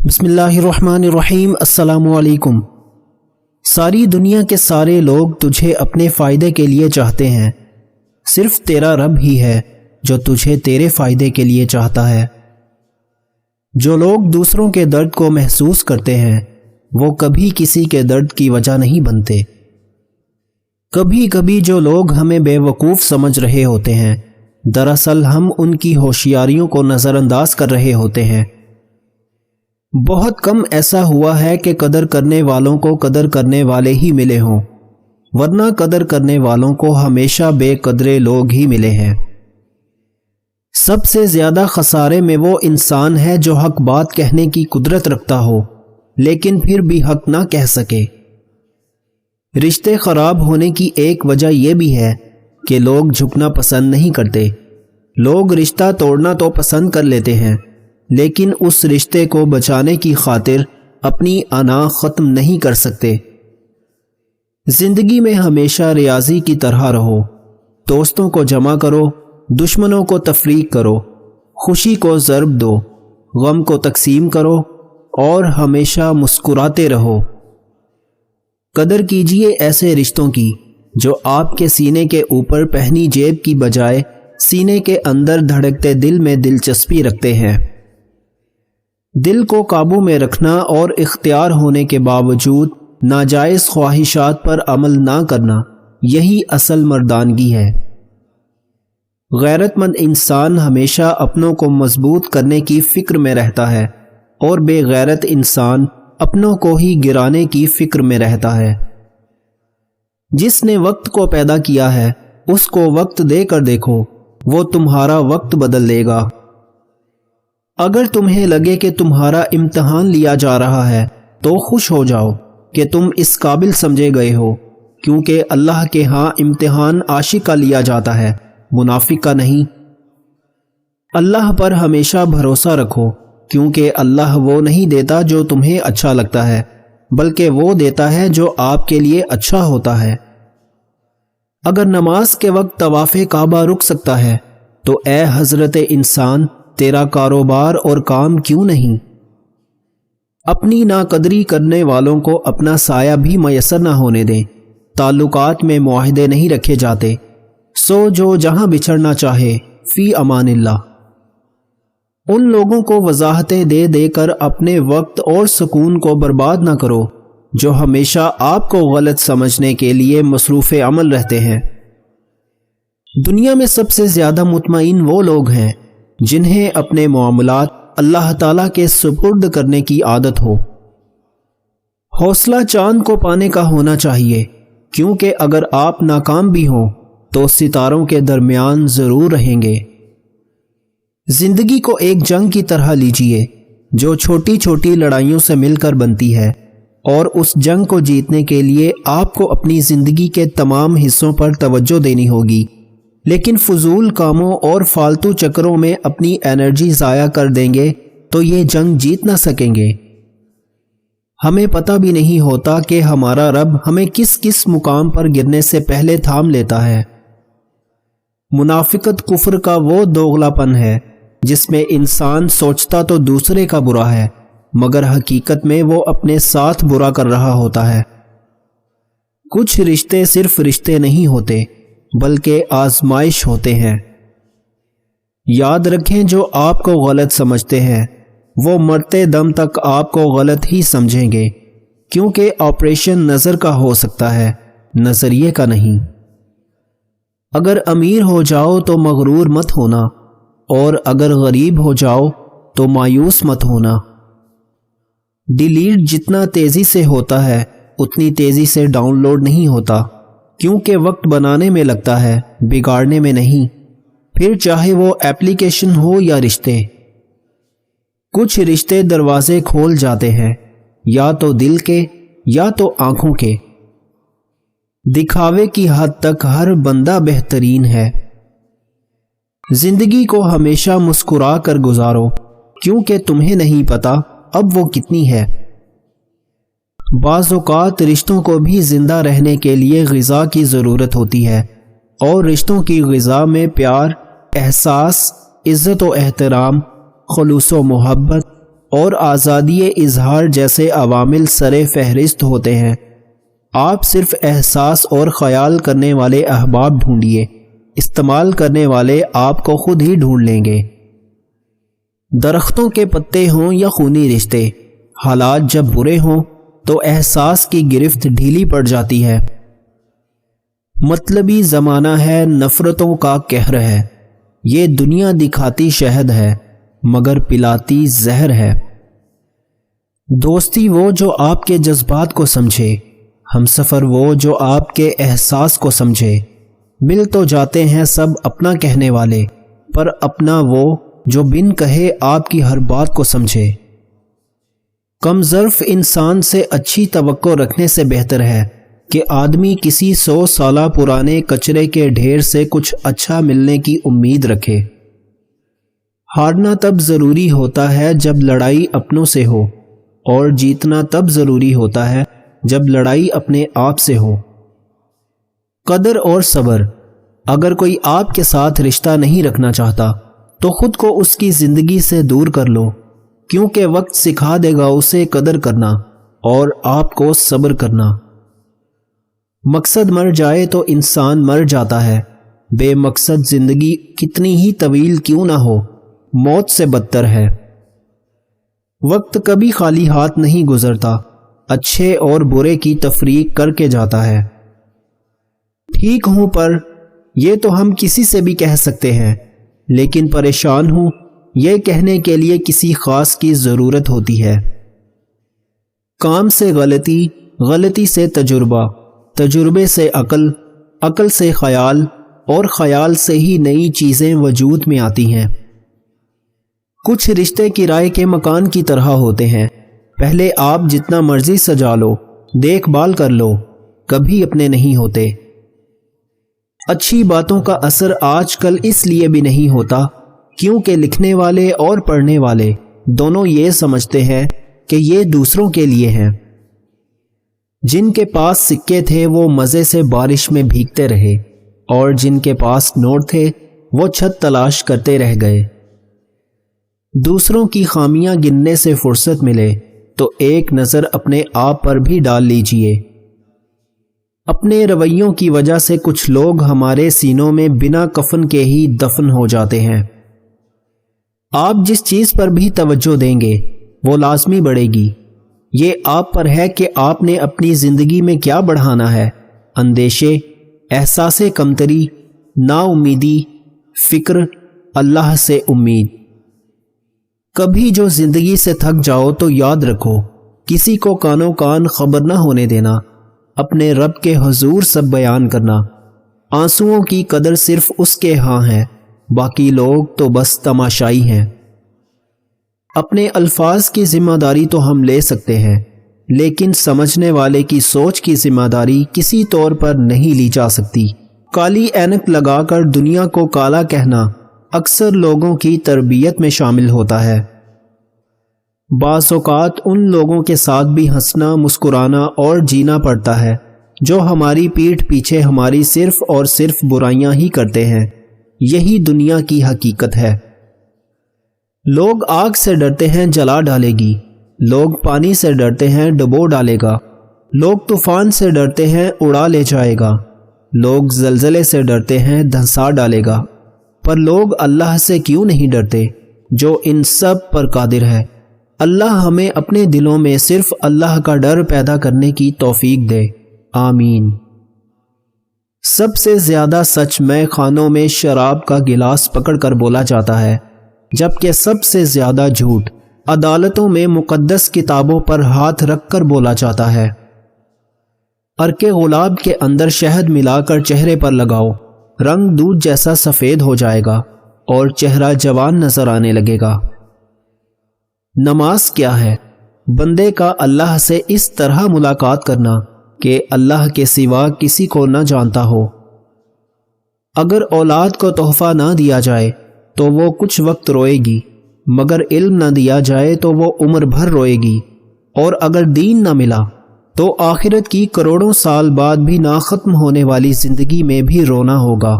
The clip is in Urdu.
بسم اللہ الرحمن الرحیم۔ السلام علیکم۔ ساری دنیا کے سارے لوگ تجھے اپنے فائدے کے لیے چاہتے ہیں، صرف تیرا رب ہی ہے جو تجھے تیرے فائدے کے لیے چاہتا ہے۔ جو لوگ دوسروں کے درد کو محسوس کرتے ہیں وہ کبھی کسی کے درد کی وجہ نہیں بنتے۔ کبھی کبھی جو لوگ ہمیں بے وقوف سمجھ رہے ہوتے ہیں، دراصل ہم ان کی ہوشیاریوں کو نظر انداز کر رہے ہوتے ہیں۔ بہت کم ایسا ہوا ہے کہ قدر کرنے والوں کو قدر کرنے والے ہی ملے ہوں، ورنہ قدر کرنے والوں کو ہمیشہ بے قدرے لوگ ہی ملے ہیں۔ سب سے زیادہ خسارے میں وہ انسان ہے جو حق بات کہنے کی قدرت رکھتا ہو لیکن پھر بھی حق نہ کہہ سکے۔ رشتے خراب ہونے کی ایک وجہ یہ بھی ہے کہ لوگ جھکنا پسند نہیں کرتے۔ لوگ رشتہ توڑنا تو پسند کر لیتے ہیں لیکن اس رشتے کو بچانے کی خاطر اپنی انا ختم نہیں کر سکتے۔ زندگی میں ہمیشہ ریاضی کی طرح رہو، دوستوں کو جمع کرو، دشمنوں کو تفریق کرو، خوشی کو ضرب دو، غم کو تقسیم کرو اور ہمیشہ مسکراتے رہو۔ قدر کیجئے ایسے رشتوں کی جو آپ کے سینے کے اوپر پہنی جیب کی بجائے سینے کے اندر دھڑکتے دل میں دلچسپی رکھتے ہیں۔ دل کو قابو میں رکھنا اور اختیار ہونے کے باوجود ناجائز خواہشات پر عمل نہ کرنا، یہی اصل مردانگی ہے۔ غیرت مند انسان ہمیشہ اپنوں کو مضبوط کرنے کی فکر میں رہتا ہے اور بے غیرت انسان اپنوں کو ہی گرانے کی فکر میں رہتا ہے۔ جس نے وقت کو پیدا کیا ہے اس کو وقت دے کر دیکھو، وہ تمہارا وقت بدل دے گا۔ اگر تمہیں لگے کہ تمہارا امتحان لیا جا رہا ہے تو خوش ہو جاؤ کہ تم اس قابل سمجھے گئے ہو، کیونکہ اللہ کے ہاں امتحان عاشق کا لیا جاتا ہے، منافق کا نہیں۔ اللہ پر ہمیشہ بھروسہ رکھو، کیونکہ اللہ وہ نہیں دیتا جو تمہیں اچھا لگتا ہے، بلکہ وہ دیتا ہے جو آپ کے لیے اچھا ہوتا ہے۔ اگر نماز کے وقت طواف کعبہ رک سکتا ہے تو اے حضرت انسان، تیرا کاروبار اور کام کیوں نہیں؟ اپنی ناقدری کرنے والوں کو اپنا سایہ بھی میسر نہ ہونے دیں۔ تعلقات میں معاہدے نہیں رکھے جاتے، سو جو جہاں بچھڑنا چاہے فی امان اللہ۔ ان لوگوں کو وضاحتیں دے دے کر اپنے وقت اور سکون کو برباد نہ کرو جو ہمیشہ آپ کو غلط سمجھنے کے لیے مصروف عمل رہتے ہیں۔ دنیا میں سب سے زیادہ مطمئن وہ لوگ ہیں جنہیں اپنے معاملات اللہ تعالیٰ کے سپرد کرنے کی عادت ہو۔ حوصلہ چاند کو پانے کا ہونا چاہیے، کیونکہ اگر آپ ناکام بھی ہوں تو ستاروں کے درمیان ضرور رہیں گے۔ زندگی کو ایک جنگ کی طرح لیجئے جو چھوٹی چھوٹی لڑائیوں سے مل کر بنتی ہے، اور اس جنگ کو جیتنے کے لیے آپ کو اپنی زندگی کے تمام حصوں پر توجہ دینی ہوگی، لیکن فضول کاموں اور فالتو چکروں میں اپنی انرجی ضائع کر دیں گے تو یہ جنگ جیت نہ سکیں گے۔ ہمیں پتہ بھی نہیں ہوتا کہ ہمارا رب ہمیں کس کس مقام پر گرنے سے پہلے تھام لیتا ہے۔ منافقت کفر کا وہ دوغلا پن ہے جس میں انسان سوچتا تو دوسرے کا برا ہے مگر حقیقت میں وہ اپنے ساتھ برا کر رہا ہوتا ہے۔ کچھ رشتے صرف رشتے نہیں ہوتے بلکہ آزمائش ہوتے ہیں۔ یاد رکھیں، جو آپ کو غلط سمجھتے ہیں وہ مرتے دم تک آپ کو غلط ہی سمجھیں گے، کیونکہ آپریشن نظر کا ہو سکتا ہے، نظریے کا نہیں۔ اگر امیر ہو جاؤ تو مغرور مت ہونا، اور اگر غریب ہو جاؤ تو مایوس مت ہونا۔ ڈیلیٹ جتنا تیزی سے ہوتا ہے اتنی تیزی سے ڈاؤن لوڈ نہیں ہوتا، کیونکہ وقت بنانے میں لگتا ہے، بگاڑنے میں نہیں، پھر چاہے وہ ایپلیکیشن ہو یا رشتے۔ کچھ رشتے دروازے کھول جاتے ہیں، یا تو دل کے یا تو آنکھوں کے۔ دکھاوے کی حد تک ہر بندہ بہترین ہے۔ زندگی کو ہمیشہ مسکرا کر گزارو، کیونکہ تمہیں نہیں پتا اب وہ کتنی ہے۔ بعض اوقات رشتوں کو بھی زندہ رہنے کے لیے غذا کی ضرورت ہوتی ہے، اور رشتوں کی غذا میں پیار، احساس، عزت و احترام، خلوص و محبت، اور آزادی اظہار جیسے عوامل سر فہرست ہوتے ہیں۔ آپ صرف احساس اور خیال کرنے والے احباب ڈھونڈیے، استعمال کرنے والے آپ کو خود ہی ڈھونڈ لیں گے۔ درختوں کے پتے ہوں یا خونی رشتے، حالات جب برے ہوں تو احساس کی گرفت ڈھیلی پڑ جاتی ہے۔ مطلبی زمانہ ہے، نفرتوں کا قہر ہے، یہ دنیا دکھاتی شہد ہے مگر پلاتی زہر ہے۔ دوستی وہ جو آپ کے جذبات کو سمجھے، ہمسفر وہ جو آپ کے احساس کو سمجھے۔ مل تو جاتے ہیں سب اپنا کہنے والے، پر اپنا وہ جو بن کہے آپ کی ہر بات کو سمجھے۔ کم ظرف انسان سے اچھی توقع رکھنے سے بہتر ہے کہ آدمی کسی 100 سالہ پرانے کچرے کے ڈھیر سے کچھ اچھا ملنے کی امید رکھے۔ ہارنا تب ضروری ہوتا ہے جب لڑائی اپنوں سے ہو، اور جیتنا تب ضروری ہوتا ہے جب لڑائی اپنے آپ سے ہو۔ قدر اور صبر۔ اگر کوئی آپ کے ساتھ رشتہ نہیں رکھنا چاہتا تو خود کو اس کی زندگی سے دور کر لو، کیونکہ وقت سکھا دے گا اسے قدر کرنا اور آپ کو صبر کرنا۔ مقصد مر جائے تو انسان مر جاتا ہے، بے مقصد زندگی کتنی ہی طویل کیوں نہ ہو، موت سے بدتر ہے۔ وقت کبھی خالی ہاتھ نہیں گزرتا، اچھے اور برے کی تفریق کر کے جاتا ہے۔ ٹھیک ہوں پر یہ تو ہم کسی سے بھی کہہ سکتے ہیں، لیکن پریشان ہوں یہ کہنے کے لیے کسی خاص کی ضرورت ہوتی ہے۔ کام سے غلطی، غلطی سے تجربہ، تجربے سے عقل، عقل سے خیال، اور خیال سے ہی نئی چیزیں وجود میں آتی ہیں۔ کچھ رشتے کرائے کے مکان کی طرح ہوتے ہیں، پہلے آپ جتنا مرضی سجا لو، دیکھ بھال کر لو، کبھی اپنے نہیں ہوتے۔ اچھی باتوں کا اثر آج کل اس لیے بھی نہیں ہوتا کیونکہ لکھنے والے اور پڑھنے والے دونوں یہ سمجھتے ہیں کہ یہ دوسروں کے لیے ہیں۔ جن کے پاس سکے تھے وہ مزے سے بارش میں بھیگتے رہے، اور جن کے پاس نوٹ تھے وہ چھت تلاش کرتے رہ گئے۔ دوسروں کی خامیاں گننے سے فرصت ملے تو ایک نظر اپنے آپ پر بھی ڈال لیجئے۔ اپنے رویوں کی وجہ سے کچھ لوگ ہمارے سینوں میں بنا کفن کے ہی دفن ہو جاتے ہیں۔ آپ جس چیز پر بھی توجہ دیں گے وہ لازمی بڑھے گی۔ یہ آپ پر ہے کہ آپ نے اپنی زندگی میں کیا بڑھانا ہے۔ اندیشے، احساس کمتری، نا امیدی، فکر، اللہ سے امید۔ کبھی جو زندگی سے تھک جاؤ تو یاد رکھو، کسی کو کانوں کان خبر نہ ہونے دینا، اپنے رب کے حضور سب بیان کرنا۔ آنسوؤں کی قدر صرف اس کے ہاں ہے، باقی لوگ تو بس تماشائی ہیں۔ اپنے الفاظ کی ذمہ داری تو ہم لے سکتے ہیں، لیکن سمجھنے والے کی سوچ کی ذمہ داری کسی طور پر نہیں لی جا سکتی۔ کالی اینک لگا کر دنیا کو کالا کہنا اکثر لوگوں کی تربیت میں شامل ہوتا ہے۔ بعض اوقات ان لوگوں کے ساتھ بھی ہنسنا، مسکرانا اور جینا پڑتا ہے جو ہماری پیٹھ پیچھے ہماری صرف اور صرف برائیاں ہی کرتے ہیں۔ یہی دنیا کی حقیقت ہے۔ لوگ آگ سے ڈرتے ہیں جلا ڈالے گی، لوگ پانی سے ڈرتے ہیں ڈبو ڈالے گا، لوگ طوفان سے ڈرتے ہیں اڑا لے جائے گا، لوگ زلزلے سے ڈرتے ہیں دھنسا ڈالے گا، پر لوگ اللہ سے کیوں نہیں ڈرتے جو ان سب پر قادر ہے۔ اللہ ہمیں اپنے دلوں میں صرف اللہ کا ڈر پیدا کرنے کی توفیق دے، آمین۔ سب سے زیادہ سچ میں خانوں میں شراب کا گلاس پکڑ کر بولا جاتا ہے، جبکہ سب سے زیادہ جھوٹ عدالتوں میں مقدس کتابوں پر ہاتھ رکھ کر بولا جاتا ہے۔ عرق گلاب کے اندر شہد ملا کر چہرے پر لگاؤ، رنگ دودھ جیسا سفید ہو جائے گا اور چہرہ جوان نظر آنے لگے گا۔ نماز کیا ہے؟ بندے کا اللہ سے اس طرح ملاقات کرنا کہ اللہ کے سوا کسی کو نہ جانتا ہو۔ اگر اولاد کو تحفہ نہ دیا جائے تو وہ کچھ وقت روئے گی، مگر علم نہ دیا جائے تو وہ عمر بھر روئے گی، اور اگر دین نہ ملا تو آخرت کی کروڑوں سال بعد بھی نہ ختم ہونے والی زندگی میں بھی رونا ہوگا۔